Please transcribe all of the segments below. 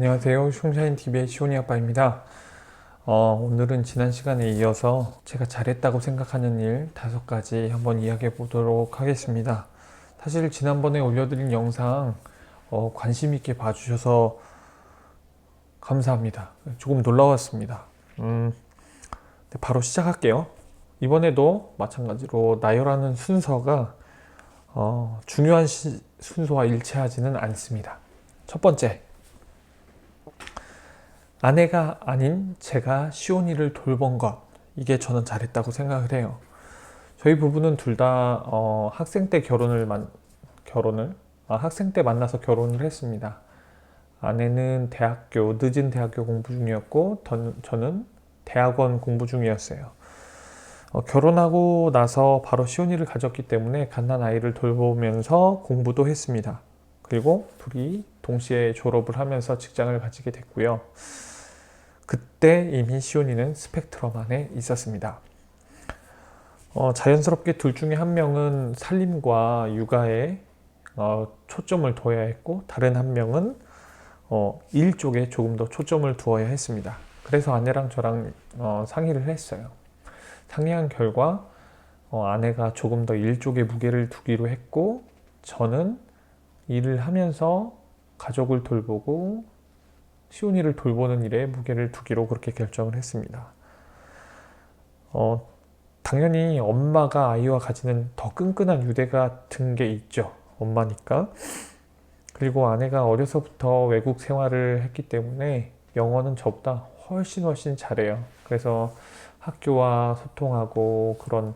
안녕하세요. 숑샤인TV의 시온이 아빠입니다. 오늘은 지난 시간에 이어서 제가 잘했다고 생각하는 일 5가지 한번 이야기해 보도록 하겠습니다. 사실 지난번에 올려드린 영상 관심 있게 봐주셔서 감사합니다. 조금 놀라웠습니다. 네, 바로 시작할게요. 이번에도 마찬가지로 나열하는 순서가 중요한 순서와 일치하지는 않습니다. 첫 번째, 아내가 아닌 제가 시온이를 돌본 것, 이게 저는 잘했다고 생각을 해요. 저희 부부는 둘 다 학생 때 학생 때 만나서 결혼을 했습니다. 아내는 늦은 대학교 공부 중이었고 저는 대학원 공부 중이었어요. 결혼하고 나서 바로 시온이를 가졌기 때문에 갓난 아이를 돌보면서 공부도 했습니다. 그리고 둘이 동시에 졸업을 하면서 직장을 가지게 됐고요. 그때 이미 시온이는 스펙트럼 안에 있었습니다. 자연스럽게 둘 중에 한 명은 살림과 육아에 초점을 둬야 했고, 다른 한 명은 일 쪽에 조금 더 초점을 두어야 했습니다. 그래서 아내랑 저랑 상의를 했어요. 상의한 결과 아내가 조금 더 일 쪽에 무게를 두기로 했고, 저는 일을 하면서 가족을 돌보고 시온이를 돌보는 일에 무게를 두기로 그렇게 결정을 했습니다. 당연히 엄마가 아이와 가지는 더 끈끈한 유대 같은 게 있죠. 엄마니까. 그리고 아내가 어려서부터 외국 생활을 했기 때문에 영어는 저보다 훨씬 잘해요. 그래서 학교와 소통하고 그런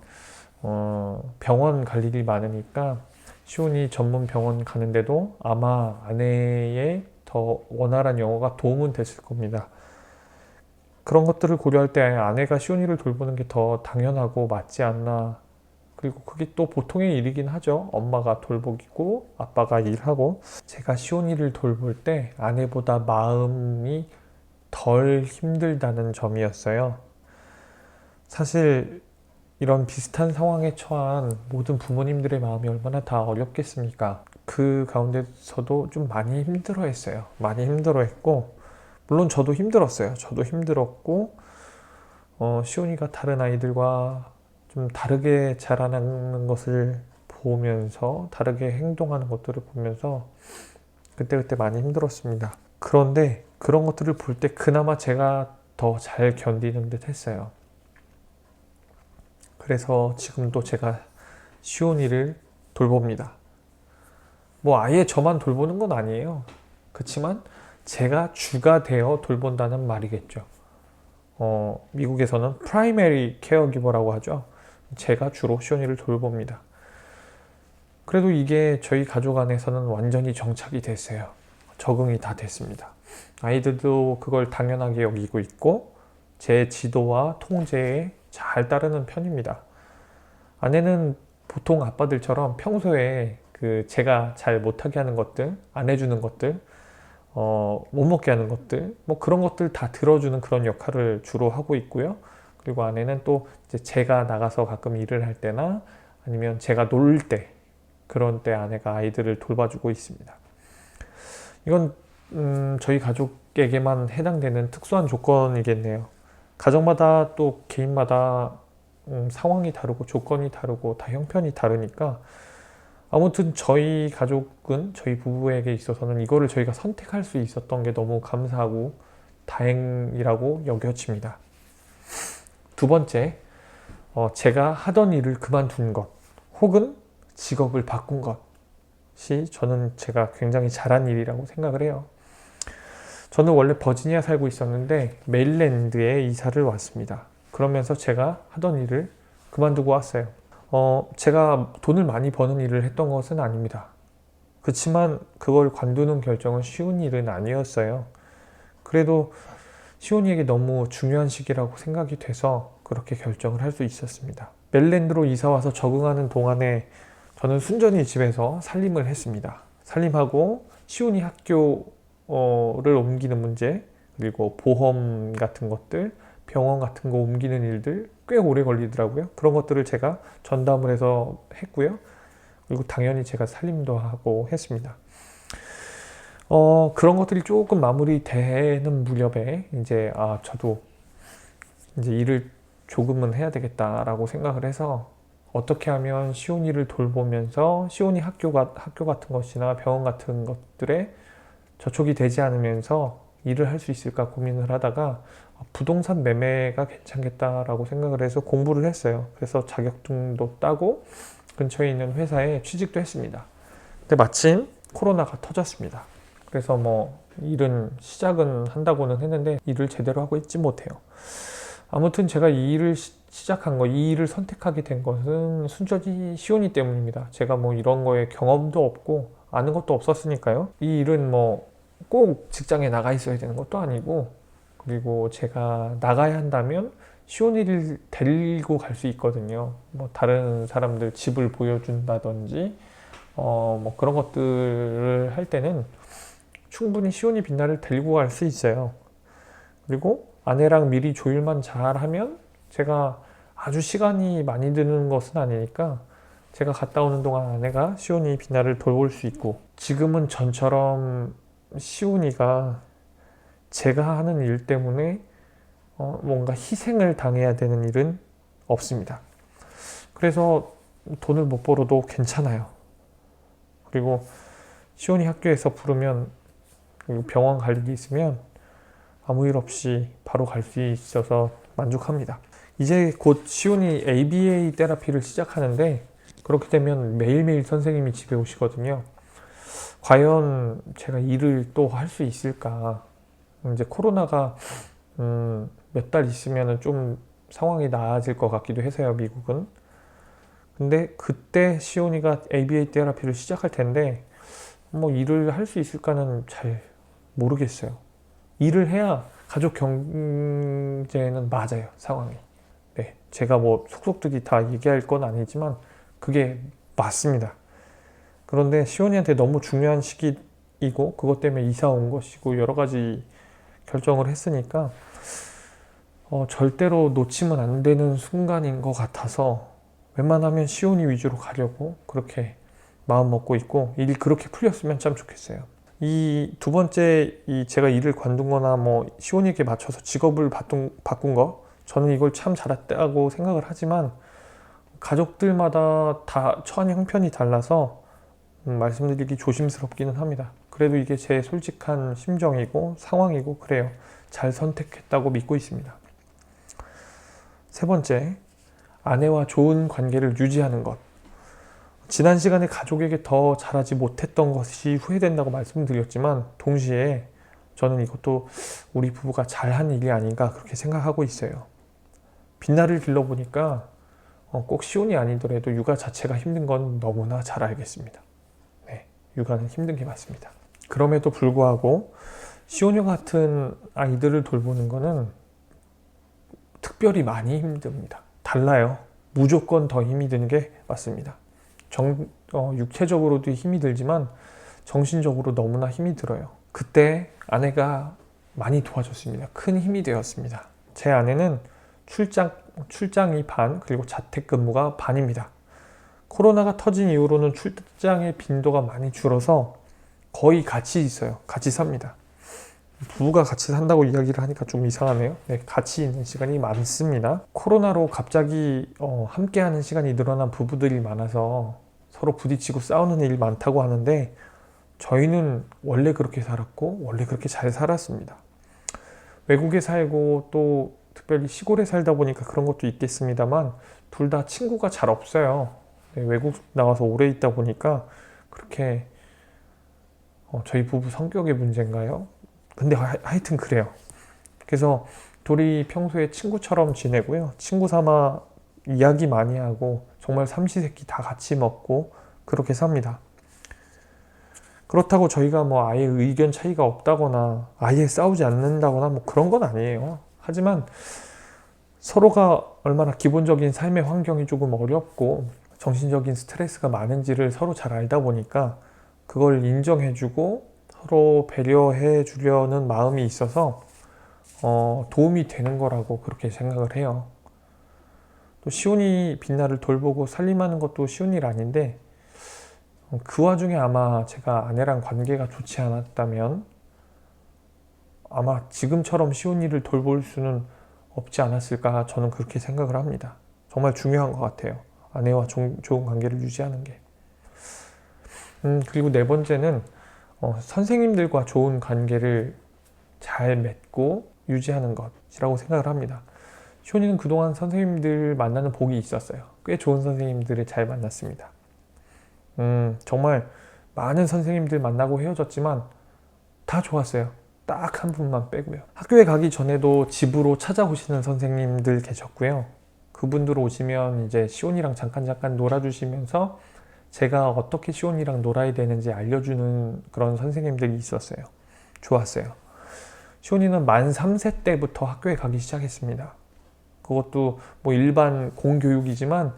병원 갈 일이 많으니까 시온이 전문 병원 가는데도 아마 아내의 더 원활한 영어가 도움은 됐을 겁니다. 그런 것들을 고려할 때 아내가 시온이를 돌보는 게 더 당연하고 맞지 않나. 그리고 그게 또 보통의 일이긴 하죠. 엄마가 돌보기고 아빠가 일하고. 제가 시온이를 돌볼 때 아내보다 마음이 덜 힘들다는 점이었어요. 사실 이런 비슷한 상황에 처한 모든 부모님들의 마음이 얼마나 다 어렵겠습니까? 그 가운데서도 좀 많이 힘들어했어요. 많이 힘들어했고, 물론 저도 힘들었어요. 저도 힘들었고, 시온이가 다른 아이들과 좀 다르게 자라나는 것을 보면서, 다르게 행동하는 것들을 보면서 그때 많이 힘들었습니다. 그런데 그런 것들을 볼 때 그나마 제가 더 잘 견디는 듯 했어요. 그래서 지금도 제가 시온이를 돌봅니다. 뭐 아예 저만 돌보는 건 아니에요. 그렇지만 제가 주가 되어 돌본다는 말이겠죠. 미국에서는 프라이머리 케어기버라고 하죠. 제가 주로 시온이를 돌봅니다. 그래도 이게 저희 가족 안에서는 완전히 정착이 됐어요. 적응이 다 됐습니다. 아이들도 그걸 당연하게 여기고 있고 제 지도와 통제에 잘 따르는 편입니다. 아내는 보통 아빠들처럼 평소에 제가 잘 못하게 하는 것들, 안 해주는 것들, 못 먹게 하는 것들, 뭐 그런 것들 다 들어주는 그런 역할을 주로 하고 있고요. 그리고 아내는 또 이제 제가 나가서 가끔 일을 할 때나 아니면 제가 놀 때, 그런 때 아내가 아이들을 돌봐주고 있습니다. 이건 저희 가족에게만 해당되는 특수한 조건이겠네요. 가정마다 또 개인마다 상황이 다르고 조건이 다르고 다 형편이 다르니까 아무튼 저희 가족은 저희 부부에게 있어서는 이거를 저희가 선택할 수 있었던 게 너무 감사하고 다행이라고 여겨집니다. 두 번째, 제가 하던 일을 그만둔 것 혹은 직업을 바꾼 것이 제가 굉장히 잘한 일이라고 생각을 해요. 저는 원래 버지니아 살고 있었는데 메릴랜드에 이사를 왔습니다. 그러면서 제가 하던 일을 그만두고 왔어요. 제가 돈을 많이 버는 일을 했던 것은 아닙니다. 그렇지만 그걸 관두는 결정은 쉬운 일은 아니었어요. 그래도 시온이에게 너무 중요한 시기라고 생각이 돼서 그렇게 결정을 할 수 있었습니다. 메릴랜드로 이사 와서 적응하는 동안에 저는 순전히 집에서 살림을 했습니다. 살림하고 시온이 학교를 옮기는 문제, 그리고 보험 같은 것들, 병원 같은 거 옮기는 일들 꽤 오래 걸리더라고요. 그런 것들을 제가 전담을 해서 했고요. 그리고 당연히 제가 살림도 하고 했습니다. 그런 것들이 조금 마무리되는 무렵에 이제 저도 이제 일을 조금은 해야 되겠다라고 생각을 해서 어떻게 하면 시온이를 돌보면서 시온이 학교 같은 것이나 병원 같은 것들에 저촉이 되지 않으면서 일을 할 수 있을까 고민을 하다가 부동산 매매가 괜찮겠다라고 생각을 해서 공부를 했어요. 그래서 자격증도 따고 근처에 있는 회사에 취직도 했습니다. 근데 마침 코로나가 터졌습니다. 그래서 뭐 일은 시작은 한다고는 했는데 일을 제대로 하고 있지 못해요. 아무튼 제가 이 일을 시작한 이 일을 선택하게 된 것은 순전히 시온이 때문입니다. 제가 뭐 이런 거에 경험도 없고 아는 것도 없었으니까요. 이 일은 뭐 꼭 직장에 나가 있어야 되는 것도 아니고, 그리고 제가 나가야 한다면 시온이를 데리고 갈 수 있거든요. 뭐 다른 사람들 집을 보여준다든지 뭐 그런 것들을 할 때는 충분히 시온이 빛나를 데리고 갈 수 있어요. 그리고 아내랑 미리 조율만 잘하면 제가 아주 시간이 많이 드는 것은 아니니까 제가 갔다 오는 동안 아내가 시온이 빛나를 돌볼 수 있고, 지금은 전처럼 시온이가 제가 하는 일 때문에 뭔가 희생을 당해야 되는 일은 없습니다. 그래서 돈을 못 벌어도 괜찮아요. 그리고 시온이 학교에서 부르면, 그리고 병원 갈 일이 있으면 아무 일 없이 바로 갈 수 있어서 만족합니다. 이제 곧 시온이 ABA 테라피를 시작하는데, 그렇게 되면 매일매일 선생님이 집에 오시거든요. 과연 제가 일을 또 할 수 있을까? 이제 코로나가 몇 달 있으면 좀 상황이 나아질 것 같기도 해서요, 미국은. 근데 그때 시온이가 ABA 테라피를 시작할 텐데 뭐 일을 할 수 있을까는 잘 모르겠어요. 일을 해야 가족 경제는 맞아요, 상황이. 네, 제가 뭐 속속들이 다 얘기할 건 아니지만 그게 맞습니다. 그런데 시온이한테 너무 중요한 시기이고 그것 때문에 이사 온 것이고 여러 가지 결정을 했으니까 절대로 놓치면 안 되는 순간인 것 같아서 웬만하면 시온이 위주로 가려고 그렇게 마음 먹고 있고, 일이 그렇게 풀렸으면 참 좋겠어요. 이 두 번째, 제가 일을 관둔거나 뭐 시온이에게 맞춰서 직업을 바꾼 거, 저는 이걸 참 잘했다고 생각을 하지만 가족들마다 다 처한 형편이 달라서 말씀드리기 조심스럽기는 합니다. 그래도 이게 제 솔직한 심정이고 상황이고 그래요. 잘 선택했다고 믿고 있습니다. 세 번째, 아내와 좋은 관계를 유지하는 것. 지난 시간에 가족에게 더 잘하지 못했던 것이 후회된다고 말씀드렸지만 동시에 저는 이것도 우리 부부가 잘한 일이 아닌가 그렇게 생각하고 있어요. 빛나를 길러보니까 꼭 시온이 아니더라도 육아 자체가 힘든 건 너무나 잘 알겠습니다. 네, 육아는 힘든 게 맞습니다. 그럼에도 불구하고 시온이 같은 아이들을 돌보는 거는 특별히 많이 힘듭니다. 달라요. 무조건 더 힘이 드는 게 맞습니다. 육체적으로도 힘이 들지만 정신적으로 너무나 힘이 들어요. 그때 아내가 많이 도와줬습니다. 큰 힘이 되었습니다. 제 아내는 출장이 반, 그리고 자택근무가 반입니다. 코로나가 터진 이후로는 출장의 빈도가 많이 줄어서 거의 같이 있어요. 같이 삽니다. 부부가 같이 산다고 이야기를 하니까 좀 이상하네요. 네, 같이 있는 시간이 많습니다. 코로나로 갑자기 함께하는 시간이 늘어난 부부들이 많아서 서로 부딪히고 싸우는 일이 많다고 하는데 저희는 원래 그렇게 살았고 원래 그렇게 잘 살았습니다. 외국에 살고 또 특별히 시골에 살다 보니까 그런 것도 있겠습니다만 둘 다 친구가 잘 없어요. 네, 외국 나와서 오래 있다 보니까 그렇게 저희 부부 성격의 문제인가요? 근데 하여튼 그래요. 그래서 둘이 평소에 친구처럼 지내고요. 친구 삼아 이야기 많이 하고 정말 삼시세끼 다 같이 먹고 그렇게 삽니다. 그렇다고 저희가 뭐 아예 의견 차이가 없다거나 아예 싸우지 않는다거나 뭐 그런 건 아니에요. 하지만 서로가 얼마나 기본적인 삶의 환경이 조금 어렵고 정신적인 스트레스가 많은지를 서로 잘 알다 보니까 그걸 인정해주고 서로 배려해 주려는 마음이 있어서 도움이 되는 거라고 그렇게 생각을 해요. 또 시온이 빛나를 돌보고 살림하는 것도 쉬운 일 아닌데 그 와중에 아마 제가 아내랑 관계가 좋지 않았다면 아마 지금처럼 시온이를 돌볼 수는 없지 않았을까, 저는 그렇게 생각을 합니다. 정말 중요한 것 같아요. 아내와 좋은 관계를 유지하는 게. 그리고 네 번째는 선생님들과 좋은 관계를 잘 맺고 유지하는 것이라고 생각을 합니다. 시온이는 그동안 선생님들 만나는 복이 있었어요. 꽤 좋은 선생님들을 잘 만났습니다. 정말 많은 선생님들 만나고 헤어졌지만 다 좋았어요. 딱 한 분만 빼고요. 학교에 가기 전에도 집으로 찾아오시는 선생님들 계셨고요. 그분들 오시면 이제 시온이랑 잠깐 놀아주시면서 제가 어떻게 시온이랑 놀아야 되는지 알려주는 그런 선생님들이 있었어요. 좋았어요. 시온이는 만 3세 때부터 학교에 가기 시작했습니다. 그것도 뭐 일반 공교육이지만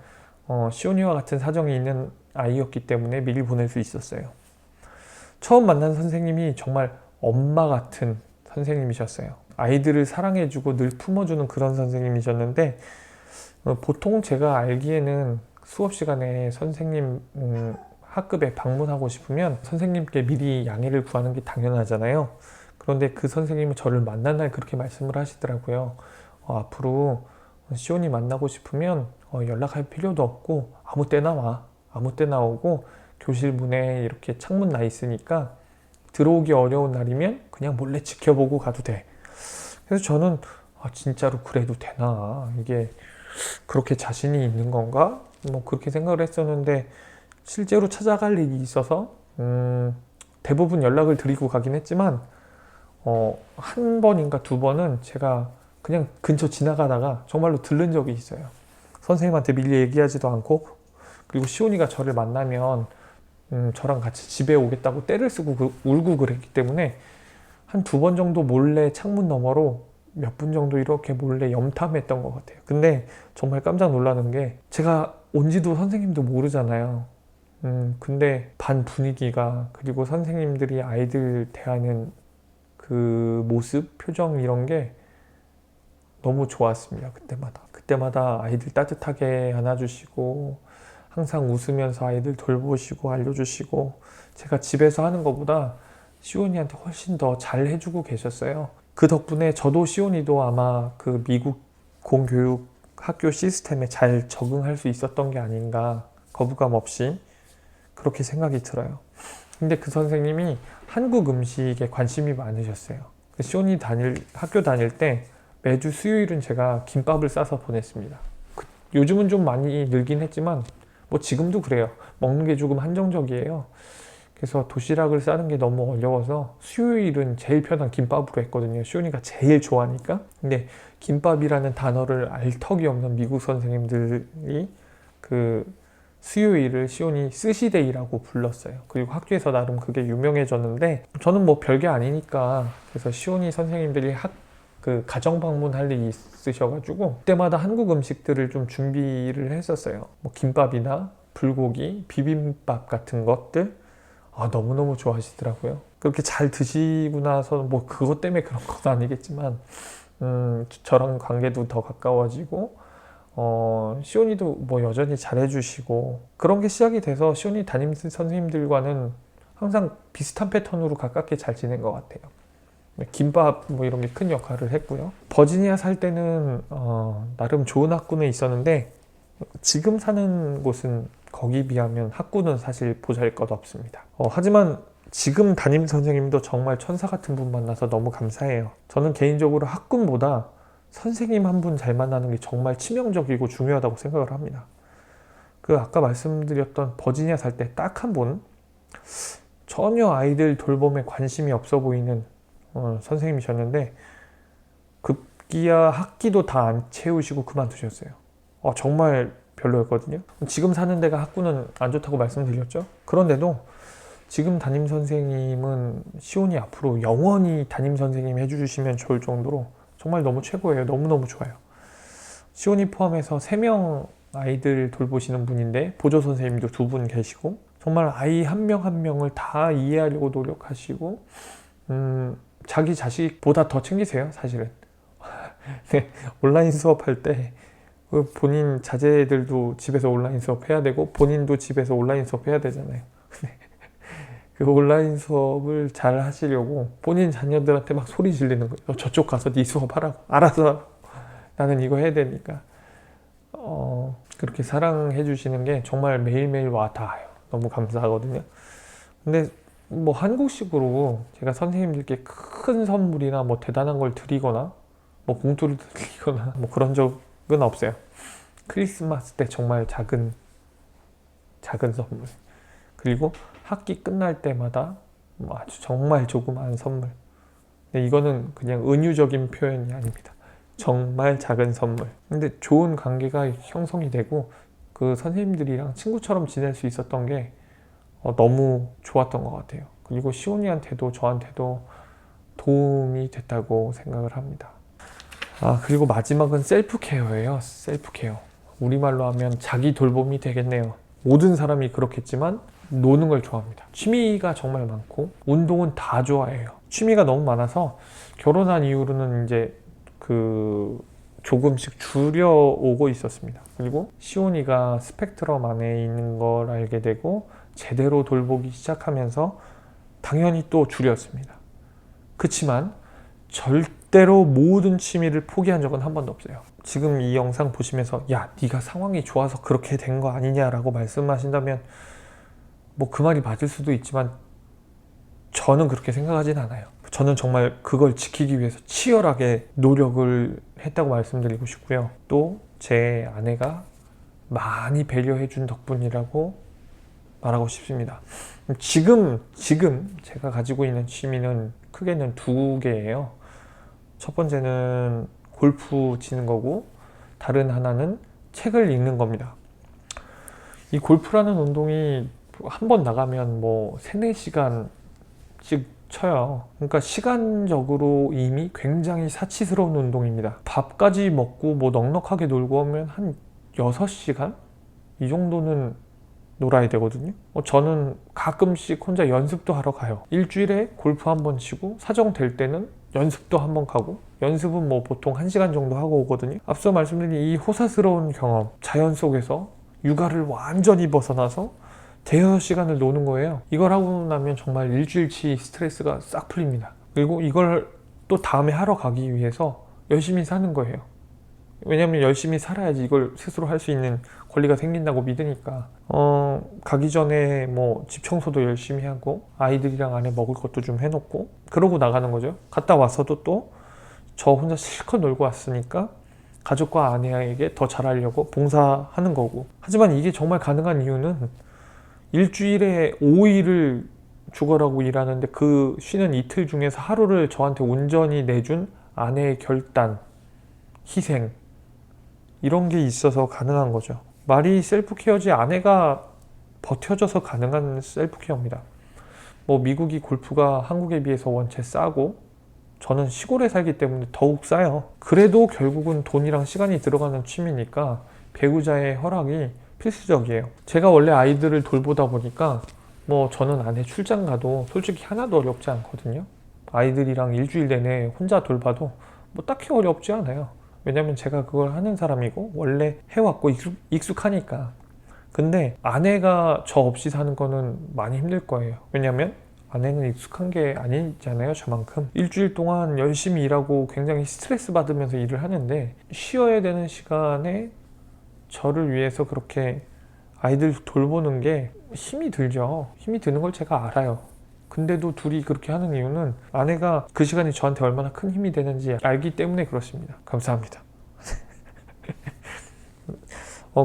시온이와 같은 사정이 있는 아이였기 때문에 미리 보낼 수 있었어요. 처음 만난 선생님이 정말 엄마 같은 선생님이셨어요. 아이들을 사랑해주고 늘 품어주는 그런 선생님이셨는데 보통 제가 알기에는 수업 시간에 선생님 학급에 방문하고 싶으면 선생님께 미리 양해를 구하는 게 당연하잖아요. 그런데 그 선생님은 저를 만난 날 그렇게 말씀을 하시더라고요. 앞으로 시온이 만나고 싶으면 연락할 필요도 없고 아무 때나 와. 아무 때나 오고 교실 문에 이렇게 창문 나 있으니까 들어오기 어려운 날이면 그냥 몰래 지켜보고 가도 돼. 그래서 저는 진짜로 그래도 되나? 이게 그렇게 자신이 있는 건가? 뭐 그렇게 생각을 했었는데 실제로 찾아갈 일이 있어서 대부분 연락을 드리고 가긴 했지만 한 번인가 두 번은 제가 그냥 근처 지나가다가 정말로 들른 적이 있어요. 선생님한테 미리 얘기하지도 않고, 그리고 시온이가 저를 만나면 저랑 같이 집에 오겠다고 떼를 쓰고 울고 그랬기 때문에 한 두 번 정도 몰래 창문 너머로 몇 분 정도 이렇게 몰래 염탐했던 것 같아요. 근데 정말 깜짝 놀라는 게 제가 온지도 선생님도 모르잖아요. 근데 반 분위기가, 그리고 선생님들이 아이들 대하는 그 모습, 표정 이런 게 너무 좋았습니다. 그때마다 아이들 따뜻하게 안아주시고 항상 웃으면서 아이들 돌보시고 알려주시고, 제가 집에서 하는 것보다 시온이한테 훨씬 더 잘 해주고 계셨어요. 그 덕분에 저도 시온이도 아마 그 미국 공교육 학교 시스템에 잘 적응할 수 있었던 게 아닌가, 거부감 없이 그렇게 생각이 들어요. 근데 그 선생님이 한국 음식에 관심이 많으셨어요. 시온이 학교 다닐 때 매주 수요일은 제가 김밥을 싸서 보냈습니다. 요즘은 좀 많이 늘긴 했지만 뭐 지금도 그래요. 먹는 게 조금 한정적이에요. 그래서 도시락을 싸는 게 너무 어려워서 수요일은 제일 편한 김밥으로 했거든요. 시온이가 제일 좋아하니까. 근데 김밥이라는 단어를 알 턱이 없는 미국 선생님들이 그 수요일을 시온이 스시데이라고 불렀어요. 그리고 학교에서 나름 그게 유명해졌는데 저는 뭐 별게 아니니까, 그래서 시온이 선생님들이 그 가정 방문할 일이 있으셔가지고 그때마다 한국 음식들을 좀 준비를 했었어요. 뭐 김밥이나 불고기, 비빔밥 같은 것들 너무너무 좋아하시더라고요. 그렇게 잘 드시고 나서 뭐 그것 때문에 그런 건 아니겠지만 저랑 관계도 더 가까워지고 시온이도 뭐 여전히 잘해주시고, 그런 게 시작이 돼서 시온이 담임 선생님들과는 항상 비슷한 패턴으로 가깝게 잘 지낸 것 같아요. 김밥 뭐 이런 게 큰 역할을 했고요. 버지니아 살 때는 나름 좋은 학군에 있었는데 지금 사는 곳은 거기 비하면 학군은 사실 보잘것 없습니다. 하지만 지금 담임 선생님도 정말 천사 같은 분 만나서 너무 감사해요. 저는 개인적으로 학군보다 선생님 한 분 잘 만나는 게 정말 치명적이고 중요하다고 생각을 합니다. 아까 말씀드렸던 버지니아 살 때 딱 한 분, 전혀 아이들 돌봄에 관심이 없어 보이는 선생님이셨는데 급기야 학기도 다 안 채우시고 그만두셨어요. 정말 별로였거든요. 지금 사는 데가 학군은 안 좋다고 말씀드렸죠. 그런데도 지금 담임 선생님은 시온이 앞으로 영원히 담임 선생님 해주시면 좋을 정도로 정말 너무 최고예요. 너무너무 좋아요. 시온이 포함해서 3명 아이들 돌보시는 분인데 보조 선생님도 2분 계시고, 정말 아이 한 명 한 명을 다 이해하려고 노력하시고 자기 자식보다 더 챙기세요, 사실은. 네, 온라인 수업할 때 본인 자제들도 집에서 온라인 수업 해야 되고 본인도 집에서 온라인 수업 해야 되잖아요. 그 온라인 수업을 잘 하시려고 본인 자녀들한테 막 소리 지르는 거예요. 저쪽 가서 네 수업 하라고. 알아서 나는 이거 해야 되니까. 그렇게 사랑해 주시는 게 정말 매일매일 와 닿아요. 너무 감사하거든요. 근데 뭐 한국식으로 제가 선생님들께 큰 선물이나 뭐 대단한 걸 드리거나 뭐 봉투를 드리거나 뭐 그런 적은 없어요. 크리스마스 때 정말 작은 선물. 그리고 학기 끝날 때마다 뭐 아주 정말 조그마한 선물. 근데 이거는 그냥 은유적인 표현이 아닙니다. 정말 작은 선물. 근데 좋은 관계가 형성이 되고 그 선생님들이랑 친구처럼 지낼 수 있었던 게 너무 좋았던 것 같아요. 그리고 시온이한테도 저한테도 도움이 됐다고 생각을 합니다. 그리고 마지막은 셀프케어예요. 셀프케어. 우리말로 하면 자기 돌봄이 되겠네요. 모든 사람이 그렇겠지만 노는 걸 좋아합니다. 취미가 정말 많고 운동은 다 좋아해요. 취미가 너무 많아서 결혼한 이후로는 이제 조금씩 줄여오고 있었습니다. 그리고 시온이가 스펙트럼 안에 있는 걸 알게 되고 제대로 돌보기 시작하면서 당연히 또 줄였습니다. 그치만 절대로 모든 취미를 포기한 적은 한 번도 없어요. 지금 이 영상 보시면서 야, 네가 상황이 좋아서 그렇게 된 거 아니냐라고 말씀하신다면 뭐 그 말이 맞을 수도 있지만 저는 그렇게 생각하진 않아요. 저는 정말 그걸 지키기 위해서 치열하게 노력을 했다고 말씀드리고 싶고요. 또 제 아내가 많이 배려해 준 덕분이라고 말하고 싶습니다. 지금 제가 가지고 있는 취미는 크게는 두 개예요. 첫 번째는 골프 치는 거고 다른 하나는 책을 읽는 겁니다. 이 골프라는 운동이 한 번 나가면 뭐 3-4시간씩 쳐요. 그러니까 시간적으로 이미 굉장히 사치스러운 운동입니다. 밥까지 먹고 뭐 넉넉하게 놀고 오면 한 6시간? 이 정도는 놀아야 되거든요. 저는 가끔씩 혼자 연습도 하러 가요. 일주일에 골프 한 번 치고 사정 될 때는 연습도 한 번 가고 연습은 뭐 보통 1시간 정도 하고 오거든요. 앞서 말씀드린 이 호사스러운 경험, 자연 속에서 육아를 완전히 벗어나서 대여섯 시간을 노는 거예요. 이걸 하고 나면 정말 일주일치 스트레스가 싹 풀립니다. 그리고 이걸 또 다음에 하러 가기 위해서 열심히 사는 거예요. 왜냐면 열심히 살아야지 이걸 스스로 할 수 있는 권리가 생긴다고 믿으니까 가기 전에 뭐 집 청소도 열심히 하고 아이들이랑 안에 먹을 것도 좀 해놓고 그러고 나가는 거죠. 갔다 와서도 또 저 혼자 실컷 놀고 왔으니까 가족과 아내에게 더 잘하려고 봉사하는 거고. 하지만 이게 정말 가능한 이유는 일주일에 5일을 죽어라고 일하는데 그 쉬는 이틀 중에서 하루를 저한테 온전히 내준 아내의 결단, 희생 이런 게 있어서 가능한 거죠. 말이 셀프케어지 아내가 버텨줘서 가능한 셀프케어입니다. 뭐 미국이 골프가 한국에 비해서 원체 싸고 저는 시골에 살기 때문에 더욱 싸요. 그래도 결국은 돈이랑 시간이 들어가는 취미니까 배우자의 허락이 필수적이에요. 제가 원래 아이들을 돌보다 보니까 뭐 저는 아내 출장 가도 솔직히 하나도 어렵지 않거든요. 아이들이랑 일주일 내내 혼자 돌봐도 뭐 딱히 어렵지 않아요. 왜냐면 제가 그걸 하는 사람이고 원래 해왔고 익숙하니까. 근데 아내가 저 없이 사는 거는 많이 힘들 거예요. 왜냐면 아내는 익숙한 게 아니잖아요. 저만큼 일주일 동안 열심히 일하고 굉장히 스트레스 받으면서 일을 하는데 쉬어야 되는 시간에 저를 위해서 그렇게 아이들 돌보는 게 힘이 들죠. 힘이 드는 걸 제가 알아요. 근데도 둘이 그렇게 하는 이유는 아내가 그 시간이 저한테 얼마나 큰 힘이 되는지 알기 때문에 그렇습니다. 감사합니다.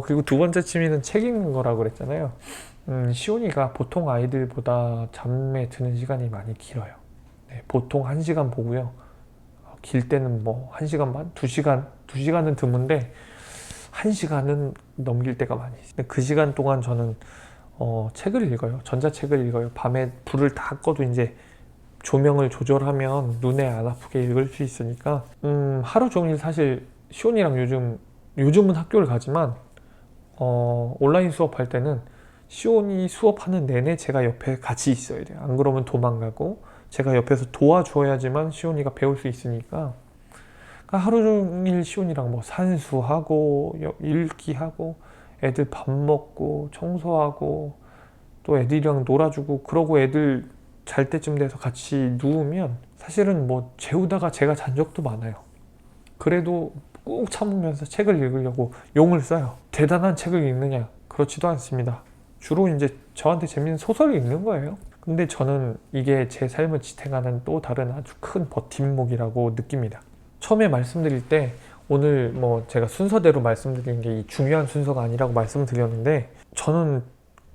그리고 두 번째 취미는 책 읽는 거라고 그랬잖아요. 시온이가 보통 아이들보다 잠에 드는 시간이 많이 길어요. 네, 보통 1시간 보고요. 길 때는 뭐 1시간 반, 2시간, 2시간은 드문데 1시간은 넘길 때가 많이 있어요. 그 시간 동안 저는 책을 읽어요. 전자책을 읽어요. 밤에 불을 다 꺼도 이제 조명을 조절하면 눈에 안 아프게 읽을 수 있으니까 하루 종일 사실 시온이랑 요즘은 학교를 가지만 온라인 수업할 때는 시온이 수업하는 내내 제가 옆에 같이 있어야 돼요. 안 그러면 도망가고 제가 옆에서 도와줘야지만 시온이가 배울 수 있으니까 하루 종일 시온이랑 뭐 산수하고 읽기하고 애들 밥 먹고 청소하고 또 애들이랑 놀아주고 그러고 애들 잘 때쯤 돼서 같이 누우면 사실은 뭐 재우다가 제가 잔 적도 많아요. 그래도 꾹 참으면서 책을 읽으려고 용을 써요. 대단한 책을 읽느냐? 그렇지도 않습니다. 주로 이제 저한테 재밌는 소설을 읽는 거예요. 근데 저는 이게 제 삶을 지탱하는 또 다른 아주 큰 버팀목이라고 느낍니다. 처음에 말씀드릴 때 오늘 뭐 제가 순서대로 말씀드린 게 이 중요한 순서가 아니라고 말씀드렸는데 저는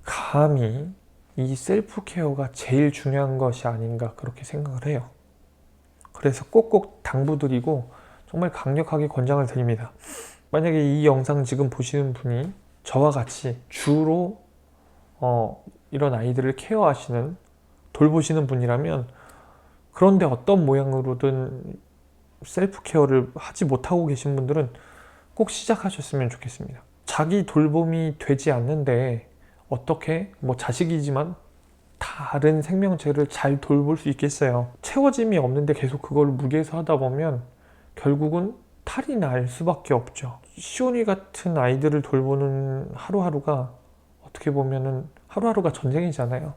감히 이 셀프 케어가 제일 중요한 것이 아닌가 그렇게 생각을 해요. 그래서 꼭꼭 당부드리고 정말 강력하게 권장을 드립니다. 만약에 이 영상 지금 보시는 분이 저와 같이 주로 이런 아이들을 케어하시는, 돌보시는 분이라면, 그런데 어떤 모양으로든 셀프 케어를 하지 못하고 계신 분들은 꼭 시작하셨으면 좋겠습니다. 자기 돌봄이 되지 않는데 어떻게 뭐 자식이지만 다른 생명체를 잘 돌볼 수 있겠어요. 채워짐이 없는데 계속 그걸 무리해서 하다 보면 결국은 탈이 날 수밖에 없죠. 시온이 같은 아이들을 돌보는 하루하루가 어떻게 보면은 하루하루가 전쟁이잖아요.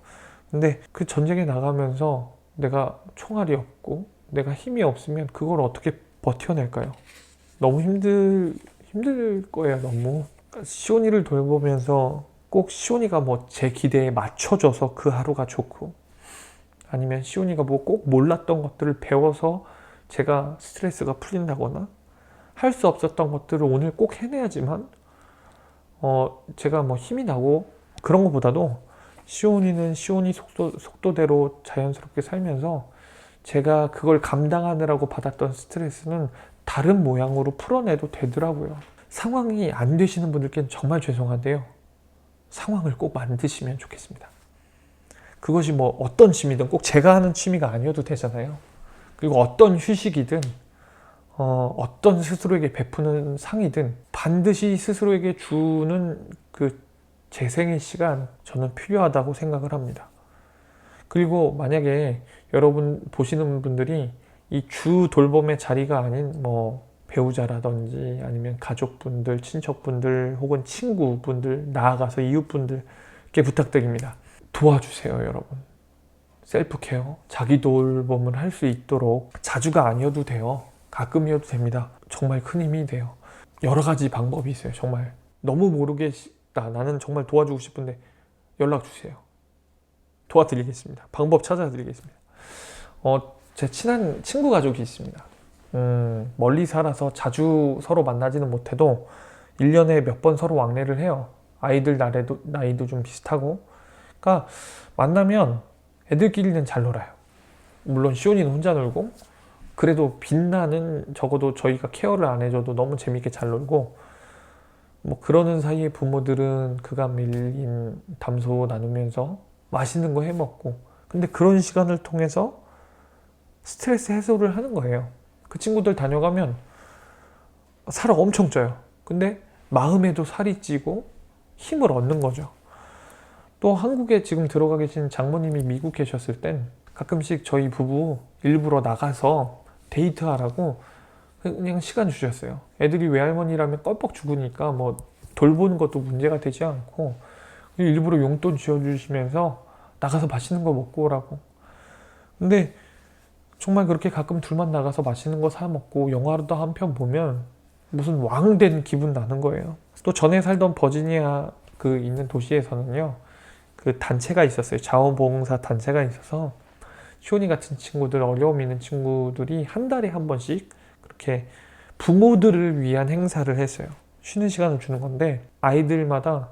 근데 그 전쟁에 나가면서 내가 총알이 없고 내가 힘이 없으면 그걸 어떻게 버텨낼까요? 너무 힘들 거예요, 너무. 시온이를 돌보면서 꼭 시온이가 뭐 제 기대에 맞춰져서 그 하루가 좋고, 아니면 시온이가 뭐 꼭 몰랐던 것들을 배워서 제가 스트레스가 풀린다거나, 할 수 없었던 것들을 오늘 꼭 해내야지만 제가 뭐 힘이 나고, 그런 것보다도 시온이는 시온이 속도대로 자연스럽게 살면서 제가 그걸 감당하느라고 받았던 스트레스는 다른 모양으로 풀어내도 되더라고요. 상황이 안 되시는 분들께는 정말 죄송한데요, 상황을 꼭 만드시면 좋겠습니다. 그것이 뭐 어떤 취미든 꼭 제가 하는 취미가 아니어도 되잖아요. 그리고 어떤 휴식이든 어떤 스스로에게 베푸는 상이든 반드시 스스로에게 주는 그 재생의 시간, 저는 필요하다고 생각을 합니다. 그리고 만약에 여러분 보시는 분들이 이 주 돌봄의 자리가 아닌 뭐 배우자라든지 아니면 가족분들, 친척분들 혹은 친구분들, 나아가서 이웃분들께 부탁드립니다. 도와주세요, 여러분. 셀프 케어, 자기 돌봄을 할 수 있도록 자주가 아니어도 돼요. 가끔이어도 됩니다. 정말 큰 힘이 돼요. 여러 가지 방법이 있어요. 정말 너무 모르겠다, 나는 정말 도와주고 싶은데 연락 주세요. 도와드리겠습니다. 방법 찾아드리겠습니다. 제 친한 친구 가족이 있습니다. 멀리 살아서 자주 서로 만나지는 못해도 1년에 몇 번 서로 왕래를 해요. 아이들 나이도 좀 비슷하고. 그러니까 만나면 애들끼리는 잘 놀아요. 물론 시온이는 혼자 놀고, 그래도 빛나는, 적어도 저희가 케어를 안 해줘도 너무 재밌게 잘 놀고, 뭐 그러는 사이에 부모들은 그간 밀린 담소 나누면서 맛있는 거 해 먹고, 근데 그런 시간을 통해서 스트레스 해소를 하는 거예요. 그 친구들 다녀가면 살 엄청 쪄요. 근데 마음에도 살이 찌고 힘을 얻는 거죠. 또 한국에 지금 들어가 계신 장모님이 미국 계셨을 땐 가끔씩 저희 부부 일부러 나가서 데이트하라고 그냥 시간 주셨어요. 애들이 외할머니라면 껌뻑 죽으니까 뭐 돌보는 것도 문제가 되지 않고 일부러 용돈 지어주시면서 나가서 맛있는 거 먹고 오라고. 근데 정말 그렇게 가끔 둘만 나가서 맛있는 거 사 먹고 영화도 한 편 보면 무슨 왕 된 기분 나는 거예요. 또 전에 살던 버지니아 그 있는 도시에서는요, 그 단체가 있었어요. 자원봉사 단체가 있어서 시온이 같은 친구들, 어려움 있는 친구들이 한 달에 한 번씩 그렇게 부모들을 위한 행사를 했어요. 쉬는 시간을 주는 건데 아이들마다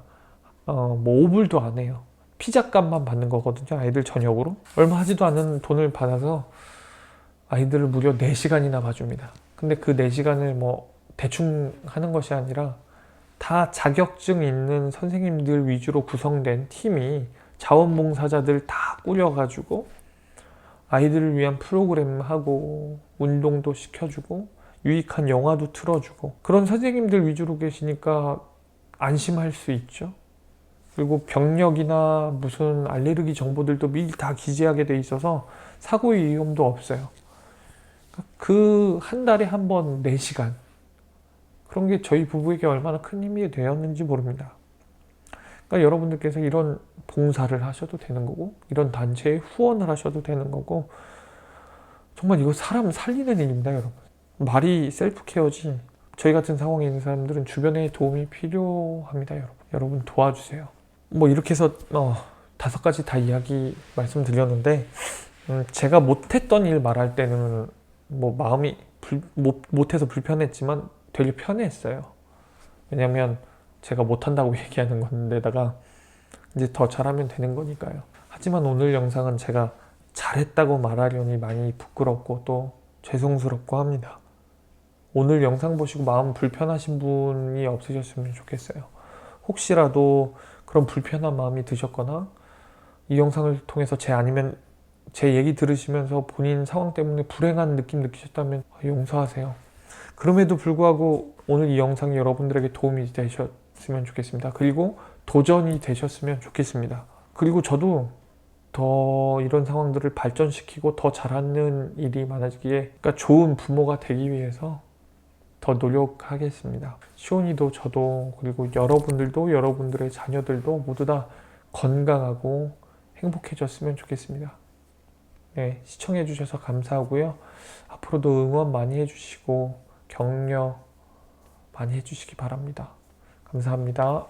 뭐 5불도 안 해요. 피자값만 받는 거거든요. 아이들 저녁으로. 얼마 하지도 않은 돈을 받아서 아이들을 무려 4시간이나 봐줍니다. 근데 그 4시간을 뭐 대충 하는 것이 아니라 다 자격증 있는 선생님들 위주로 구성된 팀이 자원봉사자들 다 꾸려가지고 아이들을 위한 프로그램 하고 운동도 시켜주고 유익한 영화도 틀어주고, 그런 선생님들 위주로 계시니까 안심할 수 있죠. 그리고 병력이나 무슨 알레르기 정보들도 미리 다 기재하게 돼 있어서 사고의 위험도 없어요. 그 한 달에 한 번 4시간, 그런 게 저희 부부에게 얼마나 큰 힘이 되었는지 모릅니다. 그러니까 여러분들께서 이런 봉사를 하셔도 되는 거고, 이런 단체에 후원을 하셔도 되는 거고, 정말 이거 사람 살리는 일입니다, 여러분. 말이 셀프케어지. 저희 같은 상황에 있는 사람들은 주변에 도움이 필요합니다, 여러분. 여러분 도와주세요. 뭐 이렇게 해서 5가지 다 이야기 말씀드렸는데, 제가 못했던 일 말할 때는 뭐 마음이 못해서 불편했지만 되게 편했어요. 왜냐면 제가 못한다고 얘기하는 건데다가 이제 더 잘하면 되는 거니까요. 하지만 오늘 영상은 제가 잘했다고 말하려니 많이 부끄럽고 또 죄송스럽고 합니다. 오늘 영상 보시고 마음 불편하신 분이 없으셨으면 좋겠어요. 혹시라도 그런 불편한 마음이 드셨거나 이 영상을 통해서 아니면 제 얘기 들으시면서 본인 상황 때문에 불행한 느낌 느끼셨다면 용서하세요. 그럼에도 불구하고 오늘 이 영상이 여러분들에게 도움이 되셨으면 좋겠습니다. 그리고 도전이 되셨으면 좋겠습니다. 그리고 저도 더 이런 상황들을 발전시키고 더 잘하는 일이 많아지기에, 그러니까 좋은 부모가 되기 위해서 더 노력하겠습니다. 시온이도 저도 그리고 여러분들도 여러분들의 자녀들도 모두 다 건강하고 행복해졌으면 좋겠습니다. 네, 시청해 주셔서 감사하고요. 앞으로도 응원 많이 해주시고 격려 많이 해주시기 바랍니다. 감사합니다.